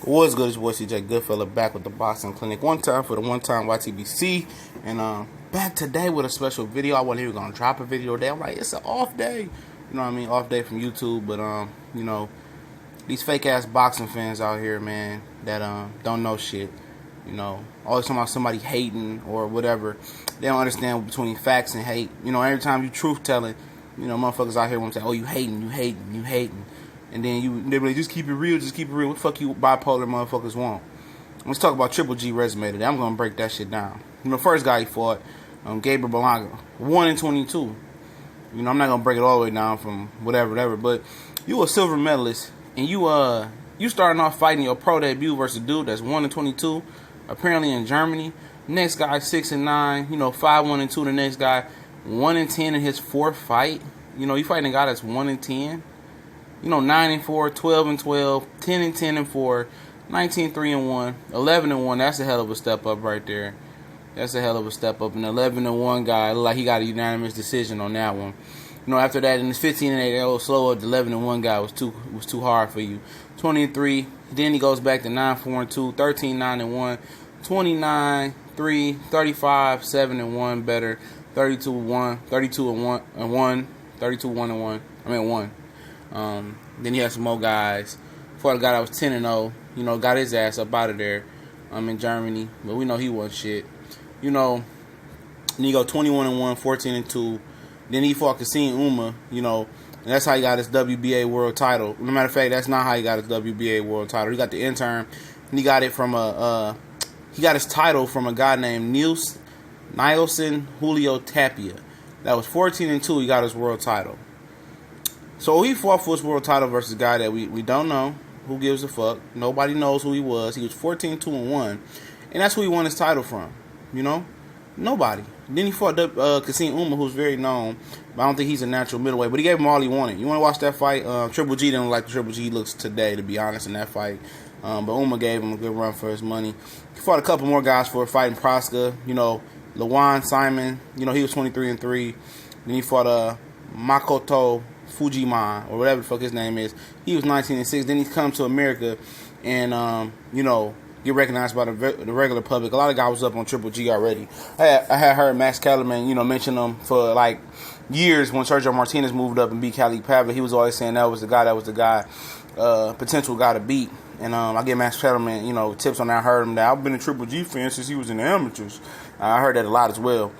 What's good? It's your boy CJ Goodfella back with the Boxing Clinic. One time for the one time YTBC. And back today with a special video. I wasn't even going to drop a video today. I'm like, it's an off day. You know what I mean? Off day from YouTube. But, you know, these fake ass boxing fans out here, man, that don't know shit. You know, always talking about somebody hating or whatever. They don't understand between facts and hate. You know, every time you truth telling, you know, motherfuckers out here want to say, oh, you hating, you hating, you hating. And then they really just keep it real, just keep it real. What the fuck you bipolar motherfuckers want? Let's talk about Triple G resume today. I'm gonna break that shit down. You know, the first guy he fought, Gabriel Balaga, 1-22. You know, I'm not gonna break it all the way down from whatever. But you a silver medalist, and you starting off fighting your pro debut versus a dude that's 1-22, apparently in Germany. Next guy 6-9. You know, 5-1-2. The next guy 1-10 in his fourth fight. You know, you fighting a guy that's 1-10. You know, 9-4, 12-12, 10-10-4, 19-3-1, 11-1. That's a hell of a step up right there. That's a hell of a step up. An 11-1 guy, look like he got a unanimous decision on that one. You know, after that, in his 15-8, a little slower. The 11-1 guy was too hard for you. 20-3. Then he goes back to 9-4-2, 13-9-1, 29-3, 35-7-1 better, 32-1, 32-1, 32-1-1. I mean 1. Then he had some more guys. Fought a guy that was 10-0. You know, got his ass up out of there. In Germany, but we know he wasn't shit. You know, then he go 21-1, 14-2. Then he fought Kasim Uma. You know, and that's how he got his WBA world title. No matter of fact, that's not how he got his WBA world title. He got the intern, and he got it from he got his title from a guy named Nielsen Julio Tapia. That was 14-2. He got his world title. So he fought for his world title versus a guy that we don't know. Who gives a fuck? Nobody knows who he was. He was 14-2-1. And that's who he won his title from. You know? Nobody. Then he fought Kasim Uma, who's very known. But I don't think he's a natural middleweight. But he gave him all he wanted. You want to watch that fight? Triple G didn't look like the Triple G looks today, to be honest, in that fight. But Uma gave him a good run for his money. He fought a couple more guys for a fight in Prosca. You know, Lawan Simon. You know, he was 23-3. Then he fought Makoto Fujiman, or whatever the fuck his name is. He was 19-6. Then he come to America and, you know, get recognized by the regular public. A lot of guys was up on Triple G already. I had heard Max Kellerman, you know, mention him for, like, years when Sergio Martinez moved up and beat Cali Pava. He was always saying that was the guy, potential guy to beat. And I get Max Kellerman, you know, tips on that. I heard him that. I've been a Triple G fan since he was in the amateurs. I heard that a lot as well.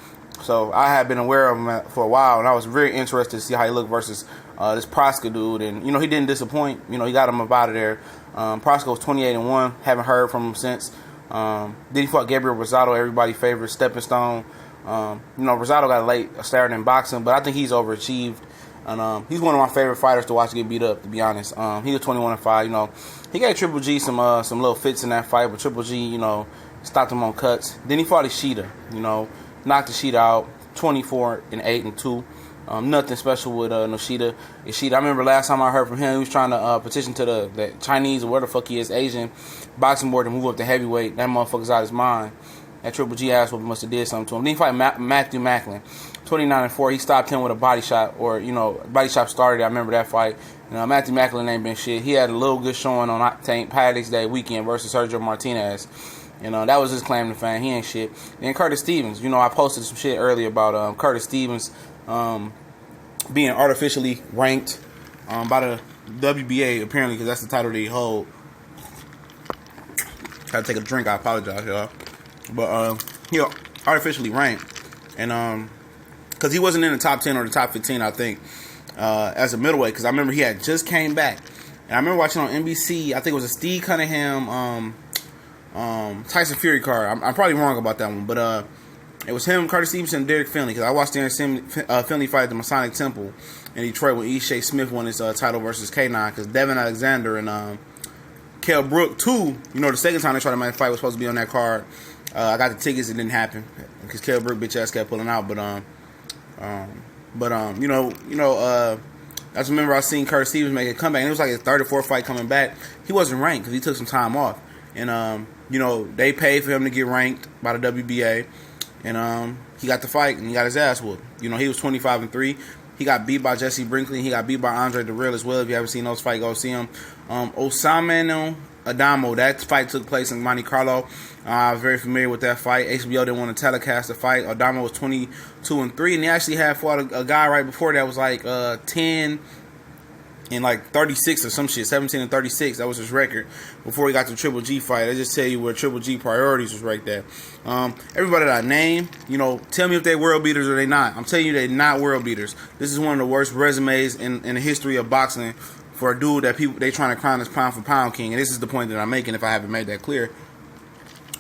So I had been aware of him for a while, and I was very interested to see how he looked versus this Prosca dude. And, you know, he didn't disappoint. You know, he got him up out of there. Prosca was 28-1. Haven't heard from him since. Then he fought Gabriel Rosado, everybody's favorite, stepping stone. You know, Rosado got a late start in boxing, but I think he's overachieved. And he's one of my favorite fighters to watch get beat up, to be honest. He was 21-5. You know, he gave Triple G some little fits in that fight, but Triple G, you know, stopped him on cuts. Then he fought Ishida, you know. Knocked Ishida out, 24-8-2. Nothing special with Ishida. I remember last time I heard from him, he was trying to petition to the Chinese or where the fuck he is, Asian boxing board to move up to heavyweight. That motherfucker's out of his mind. That Triple G ass must have did something to him. Then he fight Matthew Macklin, 29-4. He stopped him with a body shot, or, you know, body shot started. I remember that fight. You know, Matthew Macklin ain't been shit. He had a little good showing on Octane Paddock's Day weekend versus Sergio Martinez. You know, that was his claim to fame. He ain't shit. Then Curtis Stevens. You know, I posted some shit earlier about Curtis Stevens being artificially ranked by the WBA, apparently, because that's the title they hold. Gotta take a drink. I apologize, y'all. But, he artificially ranked. And, because he wasn't in the top 10 or the top 15, I think, as a middleweight. Because I remember he had just came back. And I remember watching on NBC, I think it was a Steve Cunningham, Tyson Fury card. I'm probably wrong about that one, but it was him, Curtis Stevenson, and Derek Finley. Because I watched Darren Finley fight at the Masonic Temple in Detroit when E. Smith won his title versus K9. Because Devin Alexander and Kell Brook, too, you know, the second time they tried to make a fight was supposed to be on that card. I got the tickets, it didn't happen because Kell Brook bitch ass kept pulling out. But you know, I just remember I seen Curtis Stevens make a comeback, and it was like his third or fourth fight coming back. He wasn't ranked because he took some time off. And, you know, they paid for him to get ranked by the WBA. And he got the fight, and he got his ass whooped. You know, he was 25-3. He got beat by Jesse Brinkley. He got beat by Andre Dirrell as well. If you haven't seen those fights, go see him. Osameno Adamo. That fight took place in Monte Carlo. I was very familiar with that fight. HBO didn't want to telecast the fight. Adamo was 22-3, and he actually had fought a guy right before that was like 10 and like 36 or some shit, 17-36. That was his record before he got the Triple G fight. I just tell you where Triple G priorities was right there. Everybody that I name, tell me if they world beaters or they not. I'm telling you, they're not world beaters. This is one of the worst resumes in the history of boxing for a dude that they trying to crown as pound for pound king. And this is the point that I'm making. If I haven't made that clear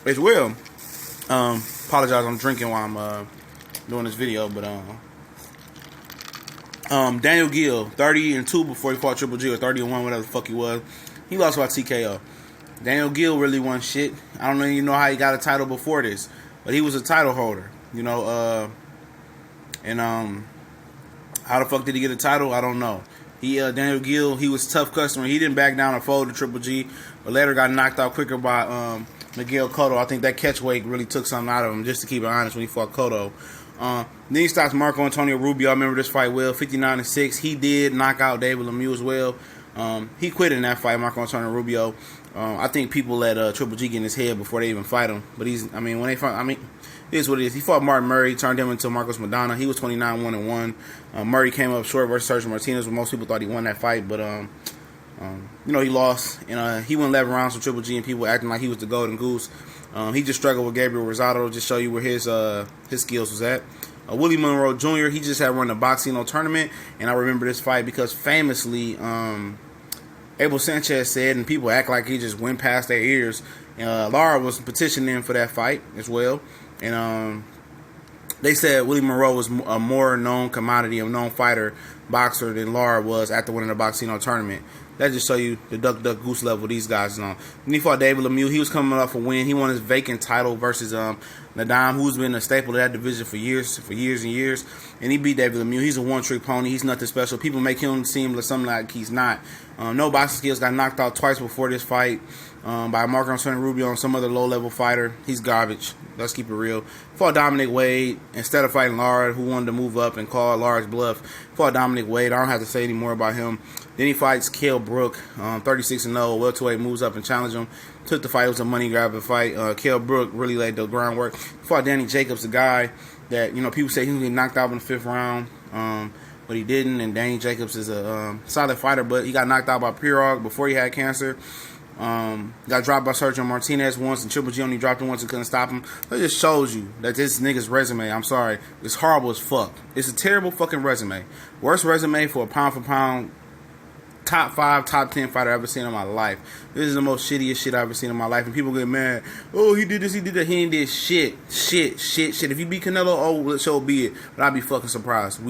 as well. Apologize, I'm drinking while I'm doing this video, but Daniel Gill, 30-2 before he fought Triple G, or 30-1, whatever the fuck he was. He lost by TKO. Daniel Gill really won shit. I don't even know how he got a title before this, but he was a title holder, and how the fuck did he get a title? I don't know. Daniel Gill, he was a tough customer. He didn't back down or fold to Triple G, but later got knocked out quicker by Miguel Cotto. I think that catch weight really took something out of him, just to keep it honest, when he fought Cotto. Then he stops Marco Antonio Rubio. I remember this fight well, 59-6. He did knock out David Lemieux as well. He quit in that fight, Marco Antonio Rubio. I think people let Triple G get in his head before they even fight him. But when they fight, it is what it is. He fought Martin Murray, turned him into Marcos Maidana. He was 29-1-1. Murray came up short versus Sergio Martinez, when most people thought he won that fight. But he lost, and he went 11 rounds with Triple G, and people acting like he was the golden goose. He just struggled with Gabriel Rosado, just show you where his skills was at. Willie Monroe Jr., he just had run the Boxino tournament, and I remember this fight because famously, Abel Sanchez said, and people act like he just went past their ears, Lara was petitioning for that fight as well, and they said Willie Monroe was a more known commodity, a known fighter, boxer than Lara was after winning the Boxino tournament. That just show you the duck goose level these guys is on. Then he fought David Lemieux. He was coming off a win. He won his vacant title versus Nadam, who's been a staple of that division for years and years. And he beat David Lemieux. He's a one-trick pony. He's nothing special. People make him seem like something like he's not. No boxing skills. Got knocked out twice before this fight by Marco Antonio Rubio and some other low-level fighter. He's garbage. Let's keep it real. Fought Dominic Wade instead of fighting Lara, who wanted to move up and call Lara's bluff. Fought Dominic Wade. I don't have to say any more about him. Then he fights Kell Brook, 36-0. Welterweight, moves up and challenged him. Took the fight. It was a money-grabbing fight. Kell Brook really laid the groundwork. Fought Danny Jacobs, a guy that, people say he was getting knocked out in the 5th round, but he didn't. And Danny Jacobs is a solid fighter, but he got knocked out by Pirog before he had cancer. Got dropped by Sergio Martinez once, and Triple G only dropped him once and couldn't stop him. That just shows you that this nigga's resume, I'm sorry, is horrible as fuck. It's a terrible fucking resume. Worst resume for a pound-for-pound top 5, top 10 fighter I've ever seen in my life. This is the most shittiest shit I've ever seen in my life. And people get mad. Oh, he did this, he did that. He ain't did shit. If you beat Canelo, oh, so be it. But I'd be fucking surprised.